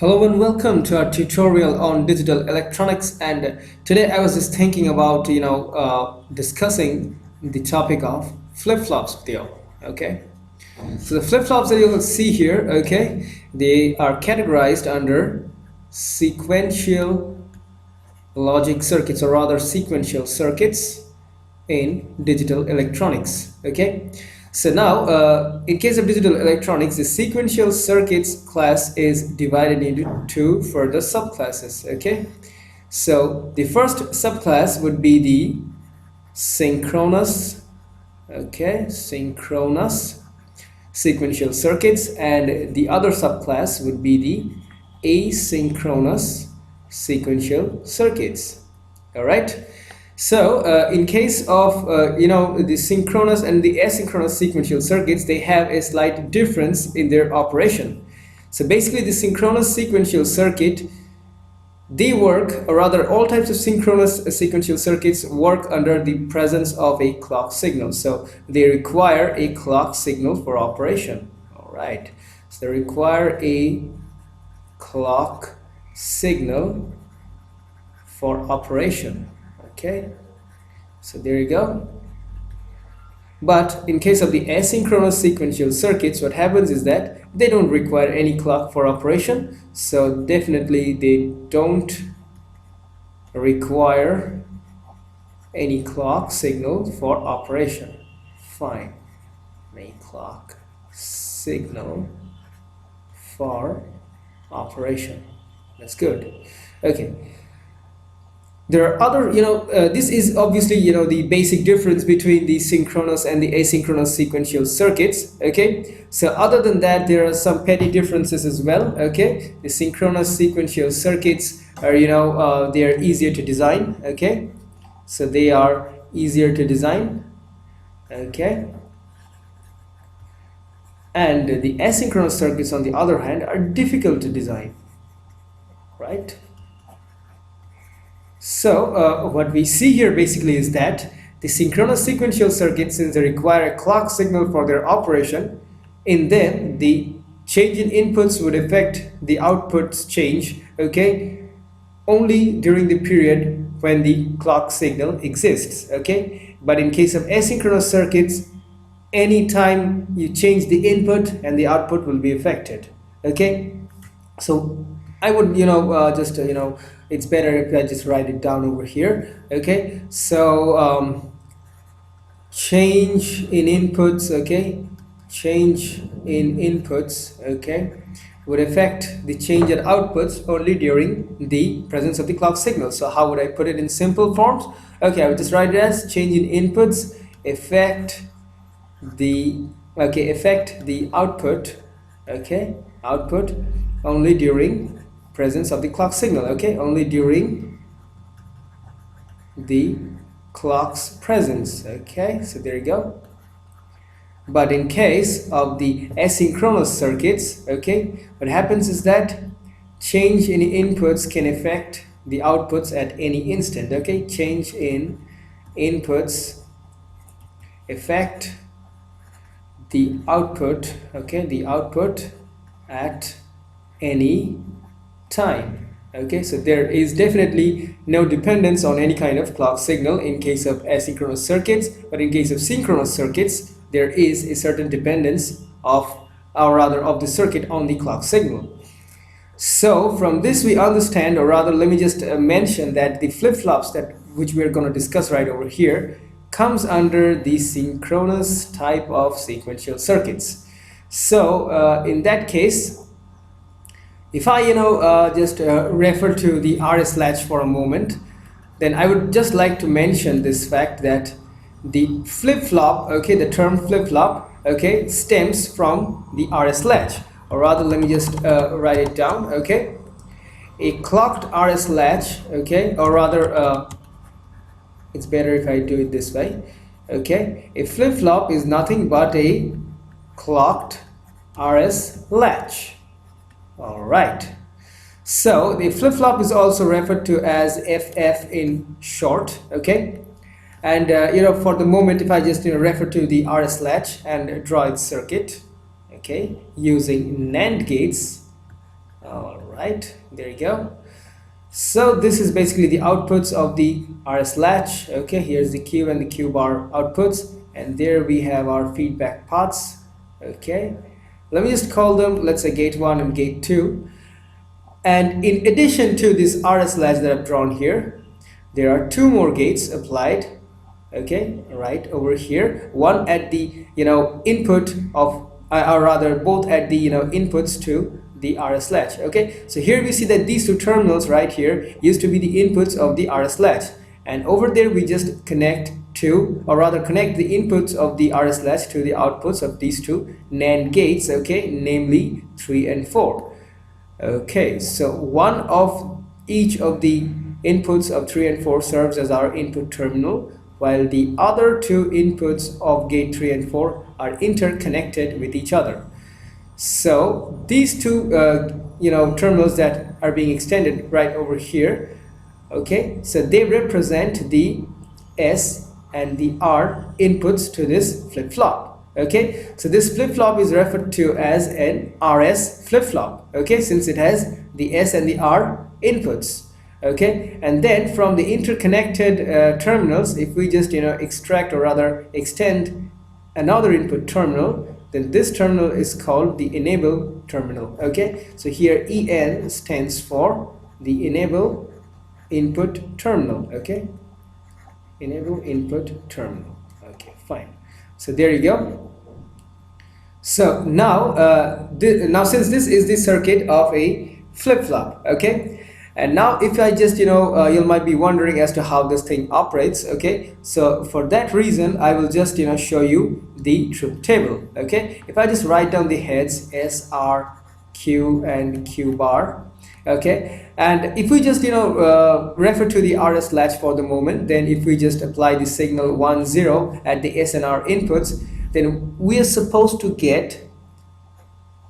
Hello and welcome to our tutorial on digital electronics. And today I was just thinking about discussing the topic of flip-flops with you. Okay, so the flip-flops that you will see here, okay, they are categorized under sequential logic circuits, or rather sequential circuits in digital electronics. Okay, so now in case of digital electronics, the sequential circuits class is divided into two further subclasses. Okay, so the first subclass would be the synchronous, okay, synchronous sequential circuits, and the other subclass would be the asynchronous sequential circuits. All right, so in case of the synchronous and the asynchronous sequential circuits, they have a slight difference in their operation. So basically the synchronous sequential circuit, they work, or rather all types of synchronous sequential circuits work under the presence of a clock signal. So they require a clock signal for operation. All right, so they require a clock signal for operation. Okay, so there you go. But in case of the asynchronous sequential circuits, what happens is that they don't require any clock for operation. So definitely they don't require any clock signal for operation. Fine, a clock signal for operation. That's good. Okay. There are other, this is obviously, the basic difference between the synchronous and the asynchronous sequential circuits. Okay, so other than that, there are some petty differences as well. Okay, the synchronous sequential circuits are, they are easier to design. Okay, so they are easier to design. Okay, and the asynchronous circuits, on the other hand, are difficult to design. Right. So what we see here basically is that the synchronous sequential circuits, since they require a clock signal for their operation, and then the change in inputs would affect the outputs change, okay, only during the period when the clock signal exists. Okay, but in case of asynchronous circuits, anytime you change the input and the output will be affected. Okay, so I would it's better if I just write it down over here. Okay, so change in inputs, okay, change in inputs, okay, would affect the change in outputs only during the presence of the clock signal. So how would I put it in simple forms? Okay, I would just write it as change in inputs affect the output, okay, output only during presence of the clock signal. Okay, only during the clock's presence. Okay, so there you go. But in case of the asynchronous circuits, okay, what happens is that change in inputs can affect the outputs at any instant. Okay, change in inputs affect the output, okay, the output at any time. Okay, so there is definitely no dependence on any kind of clock signal in case of asynchronous circuits, but in case of synchronous circuits, there is a certain dependence of, or rather of the circuit on the clock signal. So from this we understand, or rather let me just mention that the flip-flops which we are going to discuss right over here comes under the synchronous type of sequential circuits. So in that case, if I just refer to the RS latch for a moment, then I would just like to mention this fact that the flip-flop, okay, the term flip-flop, okay, stems from the RS latch, or rather let me just write it down. Okay, a clocked RS latch, okay, or rather it's better if I do it this way. Okay, a flip-flop is nothing but a clocked RS latch. All right, so the flip-flop is also referred to as FF in short. Okay, and for the moment, if I just refer to the RS latch and draw its circuit, okay, using NAND gates. All right, there you go. So this is basically the outputs of the RS latch. Okay, here's the Q and the Q bar outputs, and there we have our feedback paths. Okay, let me just call them, let's say, gate 1 and gate 2. And in addition to this RS latch that I've drawn here, there are two more gates applied, okay, right over here. One at the input of, or rather both at the inputs to the RS latch. Okay, so here we see that these two terminals right here used to be the inputs of the RS latch, and over there we just connect to, or rather connect the inputs of the RS latch to the outputs of these two NAND gates, okay, namely 3 and 4. Okay, so one of each of the inputs of 3 and 4 serves as our input terminal, while the other two inputs of gate 3 and 4 are interconnected with each other. So these two terminals that are being extended right over here, okay, so they represent the S and the R inputs to this flip-flop. Okay, so this flip-flop is referred to as an RS flip-flop, okay, since it has the S and the R inputs. Okay, and then from the interconnected terminals, if we just extract, or rather extend another input terminal, then this terminal is called the enable terminal. Okay, so here EN stands for the enable input terminal. Okay, enable input terminal. Okay, fine. So there you go. So now now since this is the circuit of a flip-flop, okay, and now if I just you might be wondering as to how this thing operates. Okay, so for that reason I will just show you the truth table. Okay, if I just write down the heads S, R, Q and Q bar, okay, and if we just refer to the RS latch for the moment, then if we just apply the signal 1 0 at the S and R inputs, then we are supposed to get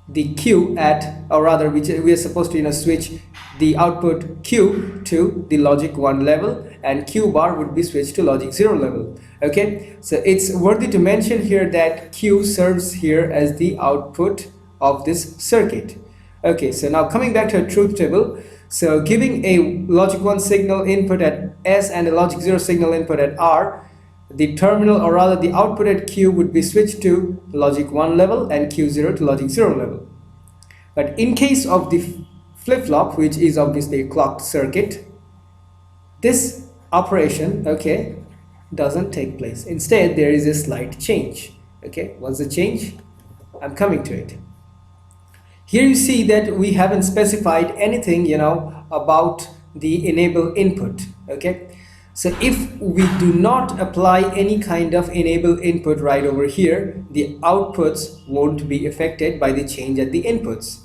the Q at, or rather we are supposed to switch the output Q to the logic 1 level, and Q bar would be switched to logic 0 level. Okay, so it's worthy to mention here that Q serves here as the output of this circuit. Okay, so now coming back to a truth table, so giving a logic 1 signal input at S and a logic 0 signal input at R, the terminal, or rather the output at Q, would be switched to logic 1 level and Q0 to logic 0 level. But in case of the flip-flop, which is obviously a clocked circuit, this operation, okay, doesn't take place. Instead, there is a slight change. Okay, what's the change? I'm coming to it. Here you see that we haven't specified anything about the enable input. Okay, so if we do not apply any kind of enable input right over here, the outputs won't be affected by the change at the inputs.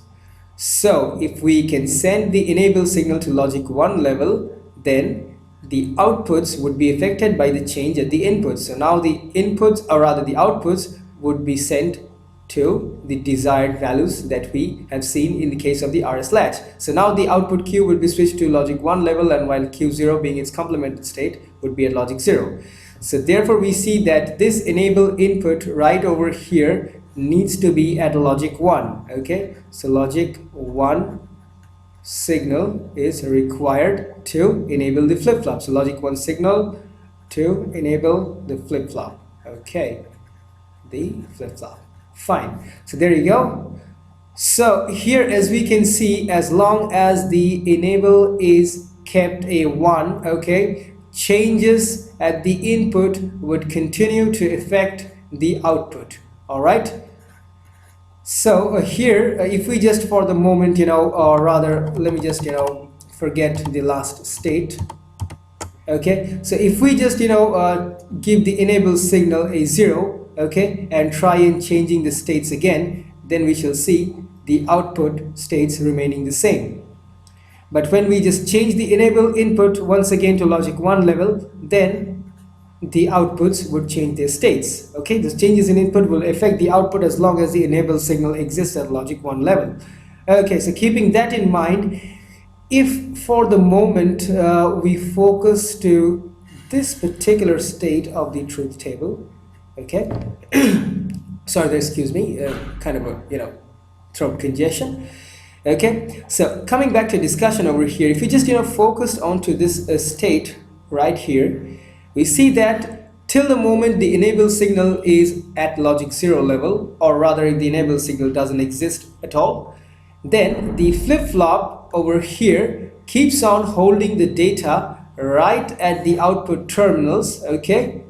So if we can send the enable signal to logic 1 level, then the outputs would be affected by the change at the inputs. So now the inputs, or rather the outputs, would be sent to the desired values that we have seen in the case of the RS latch. So now the output Q would be switched to logic 1 level, and while Q0 being its complemented state would be at logic 0. So therefore we see that this enable input right over here needs to be at logic 1. Okay, so logic 1 signal is required to enable the flip-flop. So logic 1 signal to enable the flip-flop. Okay, the flip-flop. Fine, so there you go. So here, as we can see, as long as the enable is kept a 1, okay, changes at the input would continue to affect the output. All right, so here if we just for the moment or rather let me just forget the last state. Okay, so if we just give the enable signal a 0, okay, and try in changing the states again, then we shall see the output states remaining the same. But when we just change the enable input once again to logic 1 level, then the outputs would change their states. Okay, the changes in input will affect the output as long as the enable signal exists at logic 1 level. Okay, so keeping that in mind, if for the moment we focus to this particular state of the truth table, okay, sorry, excuse me, kind of a throat congestion. Okay, so coming back to discussion over here, if you just focused onto this state right here, we see that till the moment the enable signal is at logic 0 level, or rather if the enable signal doesn't exist at all, then the flip-flop over here keeps on holding the data right at the output terminals, okay,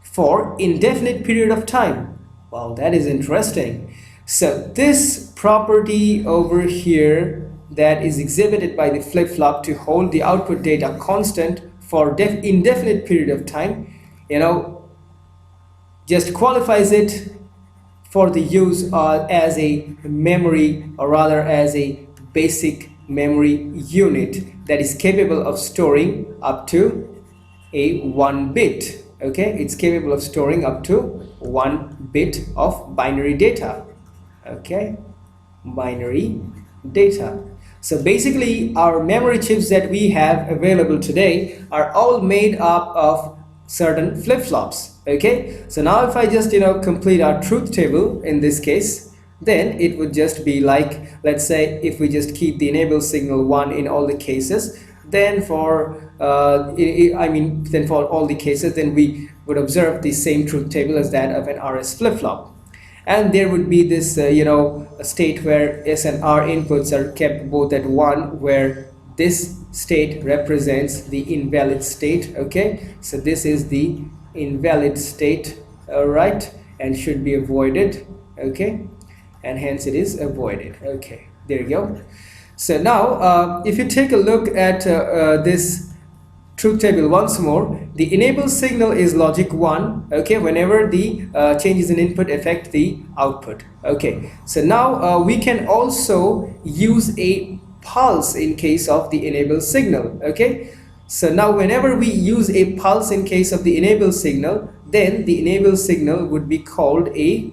for indefinite period of time. Wow, that is interesting. So this property over here that is exhibited by the flip-flop to hold the output data constant for indefinite period of time, just qualifies it for the use as a memory, or rather as a basic memory unit that is capable of storing up to a 1 bit. Okay, it's capable of storing up to 1 bit of binary data. Okay, binary data. So basically our memory chips that we have available today are all made up of certain flip-flops. Okay, so now if I just complete our truth table in this case, then it would just be like, let's say if we just keep the enable signal 1 in all the cases, then for then for all the cases, then we would observe the same truth table as that of an RS flip-flop. And there would be this a state where S and R inputs are kept both at 1, where this state represents the invalid state. Okay, so this is the invalid state, all right, and should be avoided. Okay, and hence it is avoided. Okay, there you go. So now if you take a look at this truth table once more, the enable signal is logic 1, okay, whenever the changes in input affect the output. Okay, so now we can also use a pulse in case of the enable signal. Okay, so now whenever we use a pulse in case of the enable signal, then the enable signal would be called a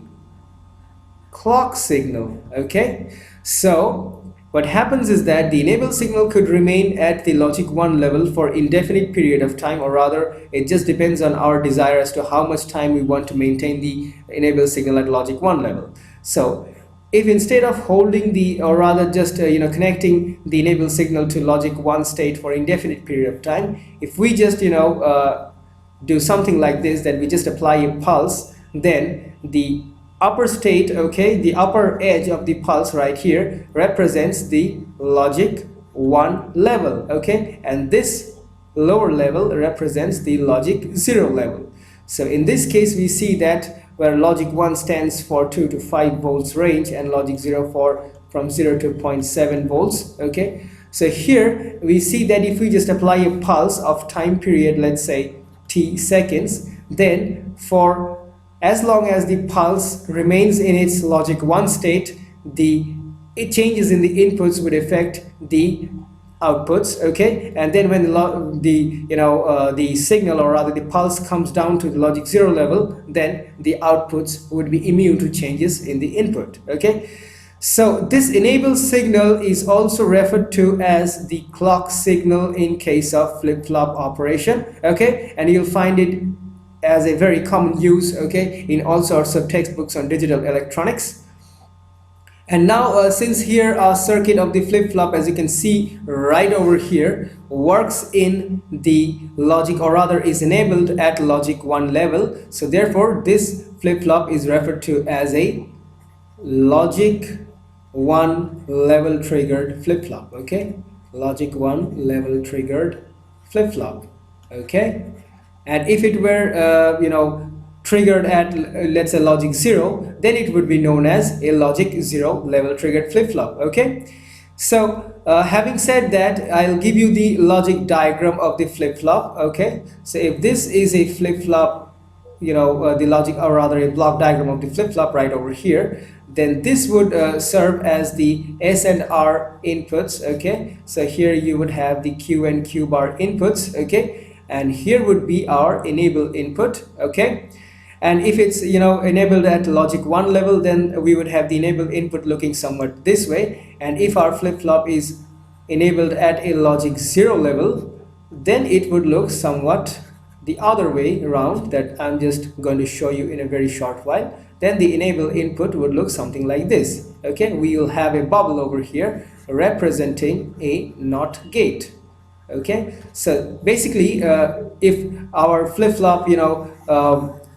clock signal. Okay, so what happens is that the enable signal could remain at the logic 1 level for indefinite period of time, or rather it just depends on our desire as to how much time we want to maintain the enable signal at logic 1 level. So if instead of holding the, or rather just connecting the enable signal to logic 1 state for indefinite period of time, if we just do something like this, that we just apply a pulse, then the upper state, okay, the upper edge of the pulse right here represents the logic 1 level, okay, and this lower level represents the logic 0 level. So in this case we see that where logic 1 stands for 2 to 5 volts range and logic 0 for from 0 to 0.7 volts. Okay, so here we see that if we just apply a pulse of time period, let's say t seconds, then for as long as the pulse remains in its logic 1 state, the changes in the inputs would affect the outputs. Okay, and then when the signal, or rather the pulse, comes down to the logic 0 level, then the outputs would be immune to changes in the input. Okay, so this enable signal is also referred to as the clock signal in case of flip-flop operation. Okay, and you'll find it as a very common use, okay, in all sorts of textbooks on digital electronics. And now since here our circuit of the flip-flop, as you can see right over here, works in the logic, or rather is enabled at logic 1 level, so therefore this flip-flop is referred to as a logic 1 level triggered flip-flop. Okay, logic 1 level triggered flip-flop. Okay, and if it were triggered at let's say logic 0, then it would be known as a logic 0 level triggered flip-flop. Okay, so having said that, I'll give you the logic diagram of the flip-flop. Okay, so if this is a flip-flop, the logic, or rather a block diagram of the flip-flop right over here, then this would serve as the S and R inputs. Okay, so here you would have the Q and Q bar inputs. Okay, and here would be our enable input. Okay, and if it's enabled at logic 1 level, then we would have the enable input looking somewhat this way, and if our flip-flop is enabled at a logic 0 level, then it would look somewhat the other way around, that I'm just going to show you in a very short while. Then the enable input would look something like this. okay, we will have a bubble over here representing a NOT gate. Okay, so basically if our flip-flop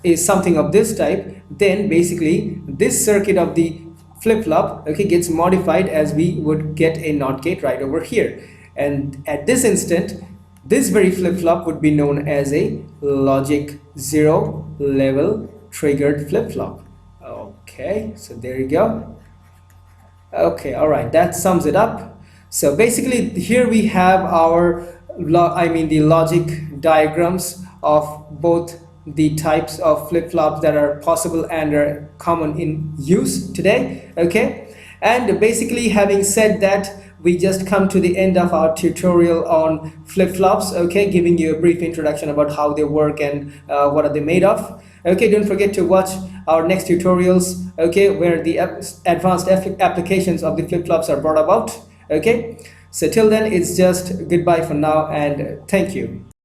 is something of this type, then basically this circuit of the flip-flop, okay, gets modified as we would get a NOT gate right over here, and at this instant this very flip-flop would be known as a logic 0 level triggered flip-flop. Okay, so there you go. Okay, all right, that sums it up. So basically here we have our the logic diagrams of both the types of flip-flops that are possible and are common in use today. Okay, and basically having said that, we just come to the end of our tutorial on flip-flops, okay, giving you a brief introduction about how they work and what are they made of. Okay, don't forget to watch our next tutorials, okay, where the advanced applications of the flip-flops are brought about. Okay, so till then, it's just goodbye for now, and thank you.